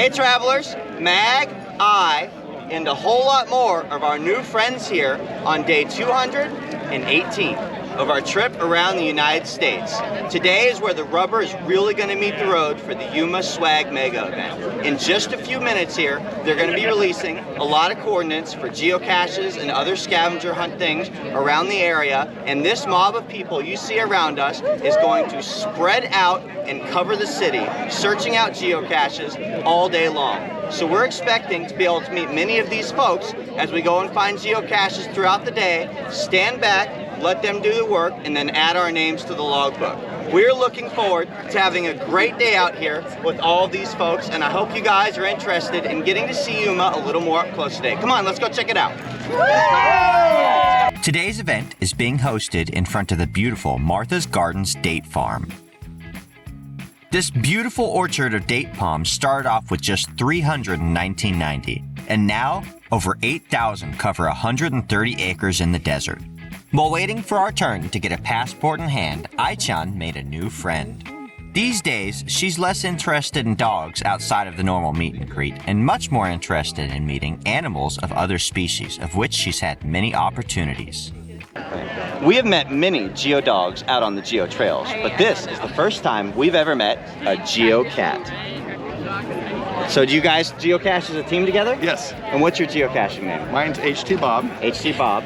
Hey travelers, Mag, I, and a whole lot more of our new friends here on day 218 of our trip around the United States. Today is where the rubber is really going to meet the road for the Yuma Swag Mega event. In just a few minutes here, they're going to be releasing a lot of coordinates for geocaches and other scavenger hunt things around the area, and this mob of people you see around us is going to spread out and cover the city, searching out geocaches all day long. So we're expecting to be able to meet many of these folks as we go and find geocaches throughout the day, stand back, let them do the work, and then add our names to the logbook. We're looking forward to having a great day out here with all of these folks, and I hope you guys are interested in getting to see Yuma a little more up close today. Come on, let's go check it out. Today's event is being hosted in front of the beautiful Martha's Gardens date farm. This beautiful orchard of date palms started off with just 300 in 1990, and now over 8,000 cover 130 acres in the desert. While waiting for our turn to get a passport in hand, Ai-chan made a new friend. These days, she's less interested in dogs outside of the normal meet and greet, and much more interested in meeting animals of other species, of which she's had many opportunities. We have met many geo dogs out on the geo trails, but this is the first time we've ever met a geo cat. So do you guys geocache as a team together? Yes. And what's your geocaching name? Mine's HT Bob. HT Bob.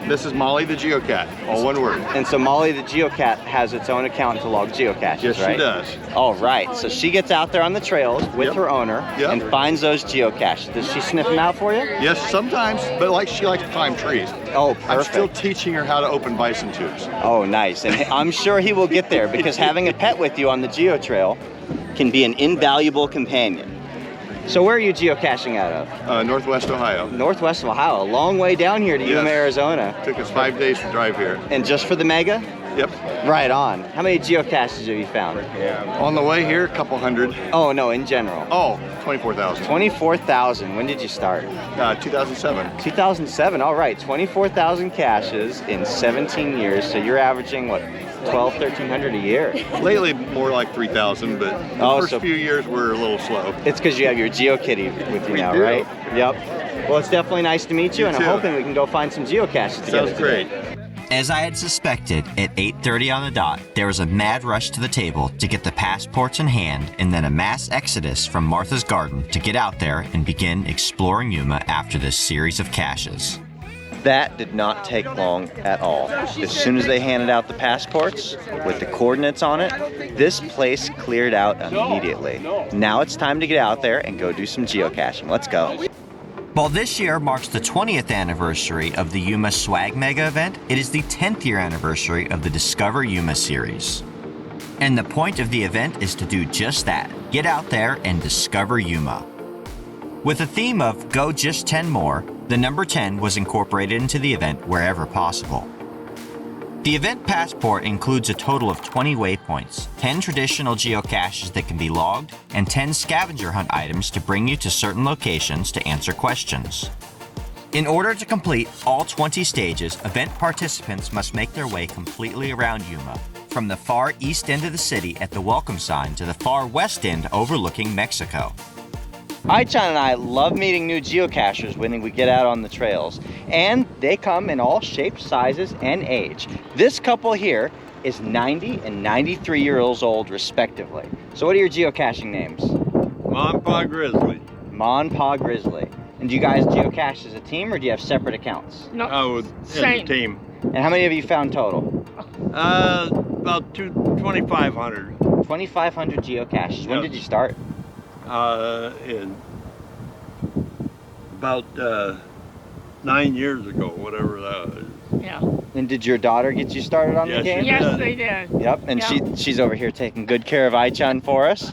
This is Molly the Geocat, all one word. And so Molly the Geocat has its own account to log geocaches, Yes, right? she does. All right, so she gets out there on the trails with Yep. her owner Yep. and finds those geocaches. Does she sniff them out for you? Yes, sometimes, but she likes to climb trees. Oh, I'm perfect. still teaching her how to open bison tubes. Oh, nice. And I'm sure he will get there because having a pet with you on the geo trail can be an invaluable companion. So where are you geocaching out of? Northwest Ohio. Northwest of Ohio, a long way down here to Yuma, Yes. Arizona. Took us 5 days to drive here. And just for the mega? Yep. Right on. How many geocaches have you found? On the way here, a couple hundred. Oh, no, in general. Oh, 24,000. 24,000. When did you start? 2007. 2007. All right. 24,000 caches in 17 years. So you're averaging, what, 1,300 a year? Lately, more like 3,000, but the first few years were a little slow. It's because you have your GeoKitty with you We now, do. right? Yep. Well, it's definitely nice to meet you, and I'm too. hoping we can go find some geocaches together Sounds great. today. As I had suspected, at 8:30 on the dot, there was a mad rush to the table to get the passports in hand, and then a mass exodus from Martha's Garden to get out there and begin exploring Yuma after this series of caches. That did not take long at all. As soon as they handed out the passports with the coordinates on it, this place cleared out immediately. Now it's time to get out there and go do some geocaching. Let's go. While this year marks the 20th anniversary of the Yuma Swag Mega event, it is the 10th year anniversary of the Discover Yuma Series. And the point of the event is to do just that, get out there and discover Yuma. With a theme of Go Just 10 More, the number 10 was incorporated into the event wherever possible. The event passport includes a total of 20 waypoints, 10 traditional geocaches that can be logged, and 10 scavenger hunt items to bring you to certain locations to answer questions. In order to complete all 20 stages, event participants must make their way completely around Yuma, from the far east end of the city at the welcome sign to the far west end overlooking Mexico. Ai-chan and I love meeting new geocachers when we get out on the trails, and they come in all shapes, sizes, and age. This couple here is 90 and 93 years old respectively. So what are your geocaching names? Mom, Pa, Grizzly. Mon, Pa, Grizzly. And do you guys geocache as a team or do you have separate accounts? No, oh, in the team. And how many have you found total? About 2,500. 2,500 geocaches. When Yep. did you start? In about 9 years ago, whatever that is. Yeah. And did your daughter get you started on the Yes, she game? did. Yes, they did. Yep, and Yeah. she's over here taking good care of Ai-chan for us.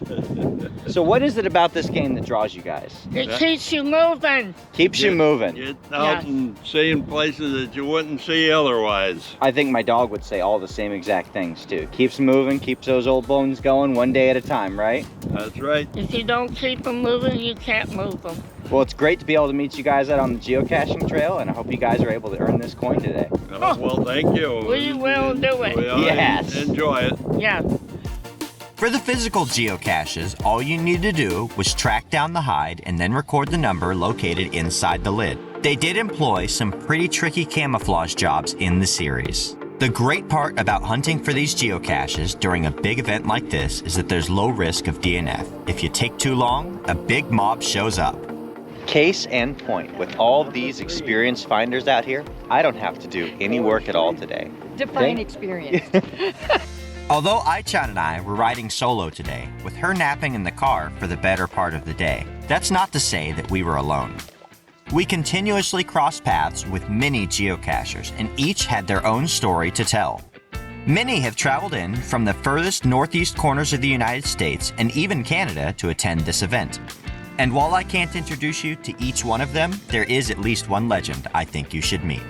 So what is it about this game that draws you guys? It keeps you moving. Keeps you moving. Get out Yeah. and seeing places that you wouldn't see otherwise. I think my dog would say all the same exact things too. Keeps moving, keeps those old bones going one day at a time, right? That's right. If you don't keep them moving, you can't move them. Well, it's great to be able to meet you guys out on the geocaching trail, and I hope you guys are able to earn this coin today. Well, thank you. We will do it. We'll Yes. enjoy it. Yeah. For the physical geocaches, all you need to do was track down the hide and then record the number located inside the lid. They did employ some pretty tricky camouflage jobs in the series. The great part about hunting for these geocaches during a big event like this is that there's low risk of DNF. If you take too long, a big mob shows up. Case in point, with all these experienced finders out here, I don't have to do any work at all today. Define experience. Although Aichan and I were riding solo today, with her napping in the car for the better part of the day, that's not to say that we were alone. We continuously crossed paths with many geocachers, and each had their own story to tell. Many have traveled in from the furthest northeast corners of the United States and even Canada to attend this event. And while I can't introduce you to each one of them, there is at least one legend I think you should meet.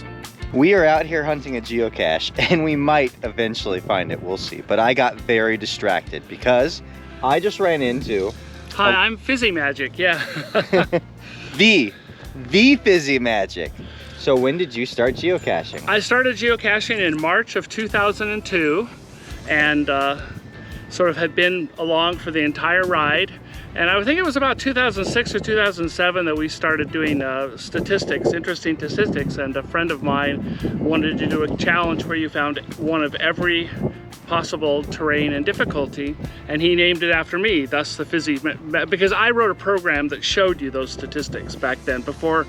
We are out here hunting a geocache, and we might eventually find it, we'll see. But I got very distracted because I just ran into... Hi, I'm FizzyMagic, yeah. the FizzyMagic. So when did you start geocaching? I started geocaching in March of 2002 and sort of had been along for the entire ride. And I think it was about 2006 or 2007 that we started doing statistics, interesting statistics, and a friend of mine wanted to do a challenge where you found one of every possible terrain and difficulty, and he named it after me, thus the Fizzy, because I wrote a program that showed you those statistics back then, before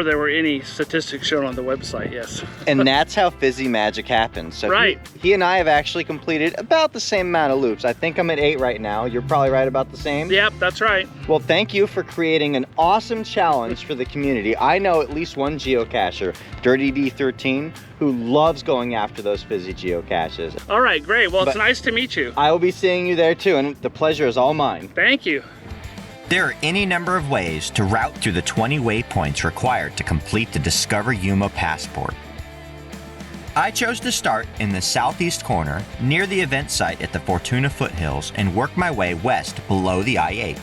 there were any statistics shown on the website, yes. And that's how FizzyMagic happened. So right. He and I have actually completed about the same amount of loops. I think I'm at 8 right now. You're probably right about the same? Yep, that's right. Well, thank you for creating an awesome challenge for the community. I know at least one geocacher, Dirty D13, who loves going after those fizzy geocaches. All right, great. Well, it's nice to meet you. I will be seeing you there too, and the pleasure is all mine. Thank you. There are any number of ways to route through the 20 waypoints required to complete the Discover Yuma passport. I chose to start in the southeast corner near the event site at the Fortuna foothills and work my way west below the I-8.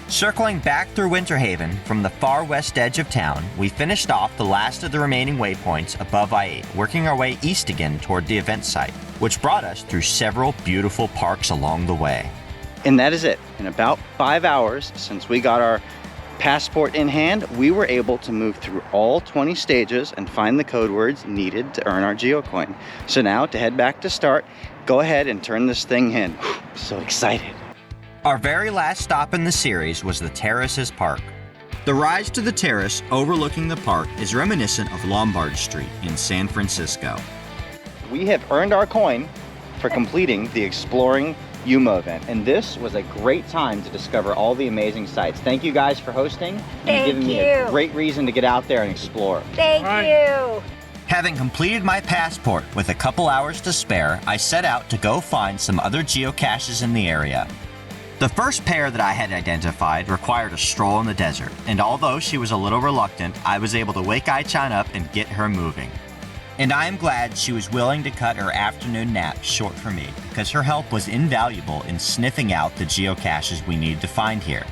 Circling back through Winter Haven from the far west edge of town, we finished off the last of the remaining waypoints above I-8, working our way east again toward the event site, which brought us through several beautiful parks along the way. And that is it. In about 5 hours since we got our passport in hand, we were able to move through all 20 stages and find the code words needed to earn our geocoin. So now, to head back to start, go ahead and turn this thing in. So excited. Our very last stop in the series was the Terraces Park. The rise to the terrace overlooking the park is reminiscent of Lombard Street in San Francisco. We have earned our coin for completing the Exploring Yuma event, and this was a great time to discover all the amazing sights. Thank you guys for hosting and giving me a great reason to get out there and explore. Thank you. Having completed my passport with a couple hours to spare, I set out to go find some other geocaches in the area. The first pair that I had identified required a stroll in the desert, and although she was a little reluctant, I was able to wake Aichan up and get her moving. And I am glad she was willing to cut her afternoon nap short for me, because her help was invaluable in sniffing out the geocaches we need to find here.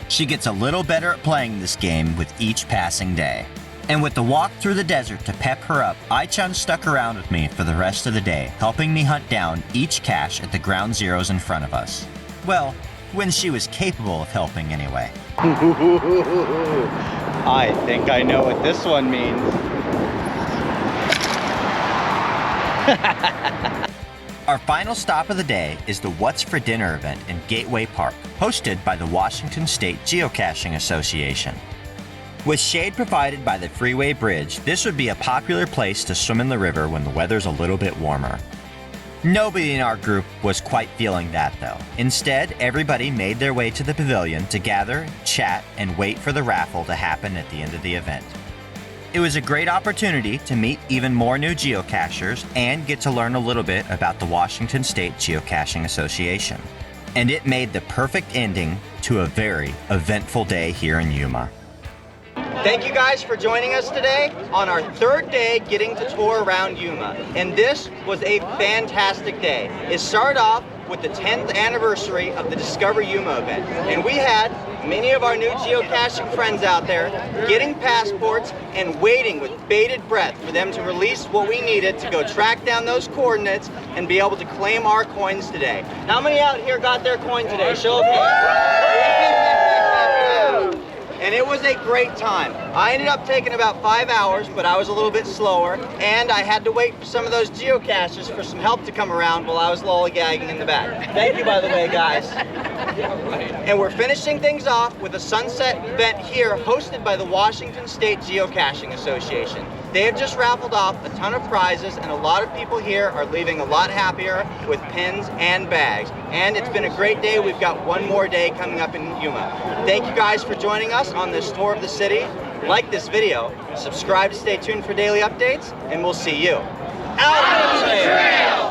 She gets a little better at playing this game with each passing day. And with the walk through the desert to pep her up, Aichan stuck around with me for the rest of the day, helping me hunt down each cache at the ground zeros in front of us. Well, when she was capable of helping anyway. I think I know what this one means. Our final stop of the day is the What's for Dinner event in Gateway Park, hosted by the Washington State Geocaching Association. With shade provided by the freeway bridge, this would be a popular place to swim in the river when the weather's a little bit warmer. Nobody in our group was quite feeling that though. Instead, everybody made their way to the pavilion to gather, chat, and wait for the raffle to happen at the end of the event. It was a great opportunity to meet even more new geocachers and get to learn a little bit about the Washington State Geocaching Association. And it made the perfect ending to a very eventful day here in Yuma. Thank you guys for joining us today on our third day getting to tour around Yuma. And this was a fantastic day. It started off with the 10th anniversary of the Discover Yuma event. And we had many of our new geocaching friends out there getting passports and waiting with bated breath for them to release what we needed to go track down those coordinates and be able to claim our coins today. How many out here got their coin today? Show of hands. And it was a great time. I ended up taking about 5 hours, but I was a little bit slower, and I had to wait for some of those geocachers for some help to come around while I was lollygagging in the back. Thank you, by the way, guys. And we're finishing things off with a sunset event here hosted by the Washington State Geocaching Association. They have just raffled off a ton of prizes, and a lot of people here are leaving a lot happier with pins and bags. And it's been a great day. We've got one more day coming up in Yuma. Thank you guys for joining us on this tour of the city. Like this video, subscribe to stay tuned for daily updates, and we'll see you out on the trail!